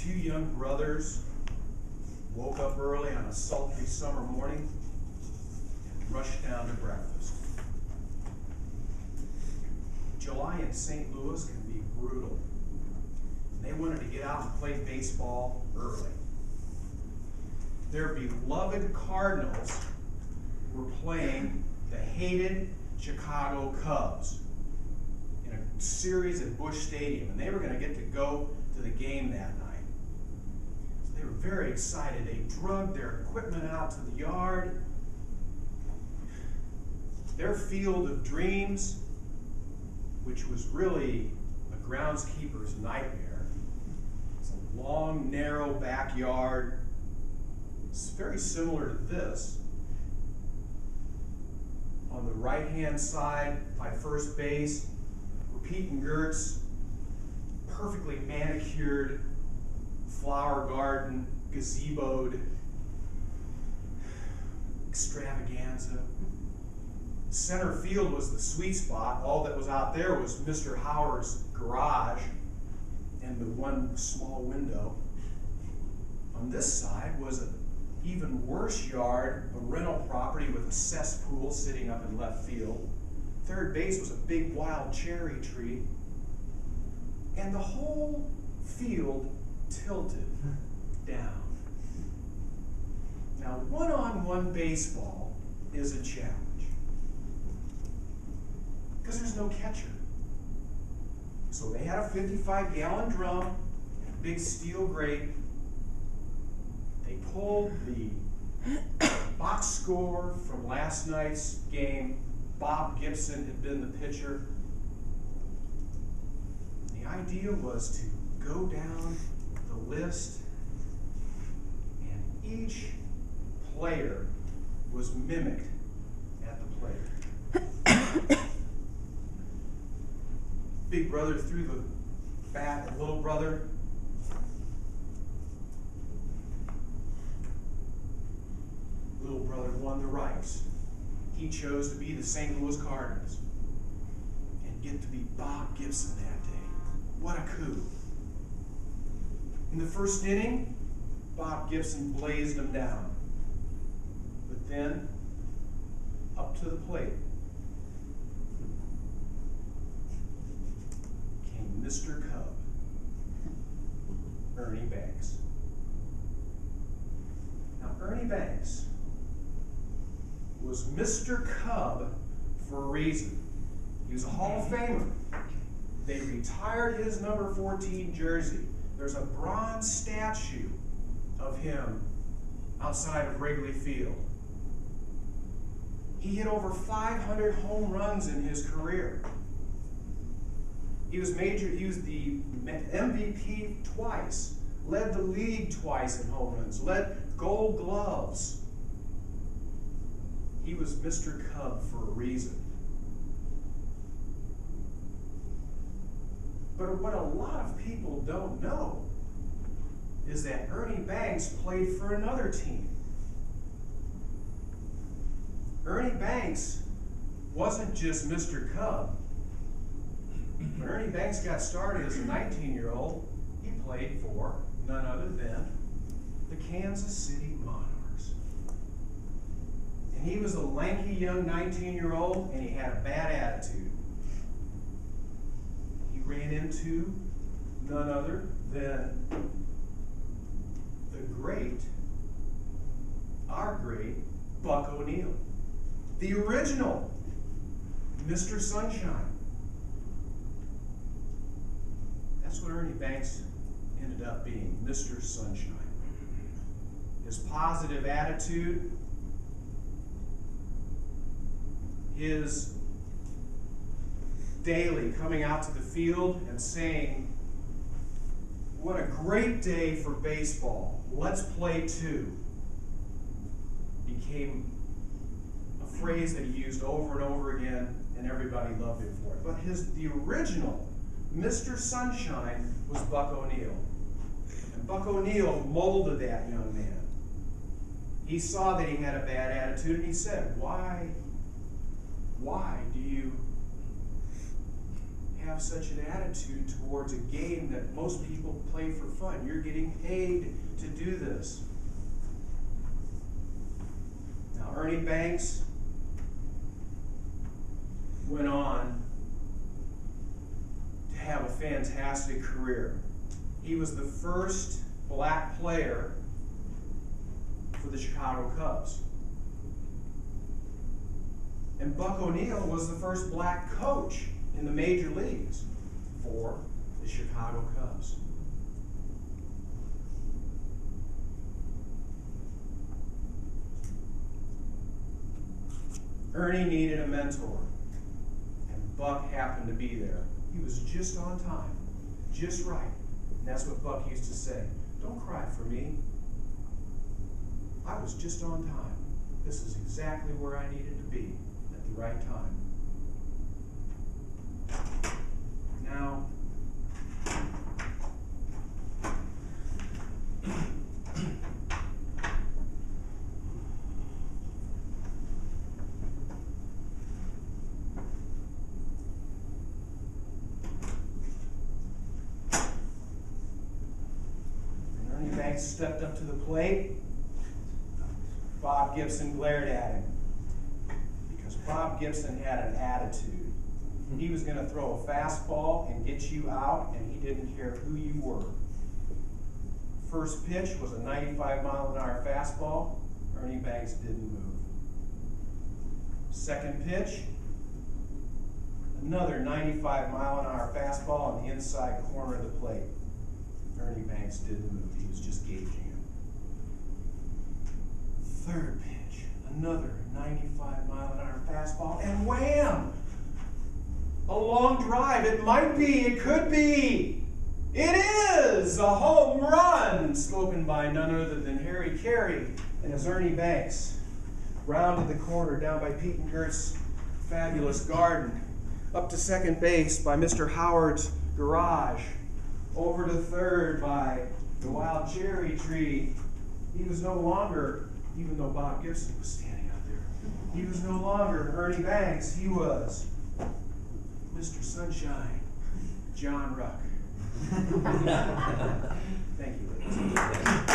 two young brothers woke up early on a sultry summer morning and rushed down to breakfast. July in St. Louis can be brutal. They wanted to get out and play baseball early. Their beloved Cardinals were playing the hated Chicago Cubs in a series at Busch Stadium, and they were going to get to go to the game that night. So they were very excited. They dragged their equipment out to the yard. Their field of dreams, which was really a groundskeeper's nightmare. It's a long, narrow backyard. It's very similar to this. On the right-hand side, by first base, were Pete and Gert's perfectly manicured flower garden, gazeboed extravaganza. Center field was the sweet spot. All that was out there was Mr. Howard's garage and the one small window. On this side was an even worse yard, a rental property with a cesspool sitting up in left field. Third base was a big wild cherry tree. And the whole field tilted down. Now, one-on-one baseball is a challenge, because there's no catcher. So they had a 55-gallon drum and a big steel grate. They pulled the box score from last night's game. Bob Gibson had been the pitcher. The idea was to go down the list, and each player was mimicked at the plate. Big brother threw the bat at little brother. Little brother won the rights. He chose to be the St. Louis Cardinals and get to be Bob Gibson that day. What a coup. In the first inning, Bob Gibson blazed him down. But then, up to the plate came Mr. Cub, Ernie Banks. Now, Ernie Banks was Mr. Cub for a reason. He was a Hall of Famer. They retired his number 14 jersey. There's a bronze statue of him outside of Wrigley Field. He hit over 500 home runs in his career. He was the MVP twice, led the league twice in home runs, led Gold Gloves. He was Mr. Cub for a reason. But what a lot of people don't know is that Ernie Banks played for another team. Ernie Banks wasn't just Mr. Cub. When Ernie Banks got started as a 19-year-old, he played for none other than the Kansas City Monarchs. And he was a lanky young 19-year-old, and he had a bad attitude. He ran into none other than our great Buck O'Neil, the original Mr. Sunshine. That's what Ernie Banks ended up being, Mr. Sunshine. His positive attitude, his daily coming out to the field and saying, "What a great day for baseball. Let's play two," became a phrase that he used over and over again, and everybody loved him for it. But the original Mr. Sunshine was Buck O'Neil. And Buck O'Neil molded that young man. He saw that he had a bad attitude, and he said, why do you have have such an attitude towards a game that most people play for fun. You're getting paid to do this. Now, Ernie Banks went on to have a fantastic career. He was the first black player for the Chicago Cubs. And Buck O'Neil was the first black coach in the major leagues for the Chicago Cubs. Ernie needed a mentor, and Buck happened to be there. He was just on time, just right. And that's what Buck used to say. Don't cry for me. I was just on time. This is exactly where I needed to be at the right time. Now, Ernie Banks stepped up to the plate. Bob Gibson glared at him because Bob Gibson had an attitude. He was going to throw a fastball and get you out, and he didn't care who you were. First pitch was a 95-mile-an-hour fastball. Ernie Banks didn't move. Second pitch, another 95-mile-an-hour fastball on the inside corner of the plate. Ernie Banks didn't move. He was just gauging him. Third pitch, another 95-mile-an-hour fastball, and wham! A long drive. It might be, it could be. It is a home run, spoken by none other than Harry Carey. And as Ernie Banks rounded the corner down by Pete and Gert's fabulous garden, up to second base by Mr. Howard's garage, over to third by the wild cherry tree, he was no longer, even though Bob Gibson was standing out there, he was no longer Ernie Banks. He was Mr. Sunshine, John Ruck. Thank you, ladies and gentlemen.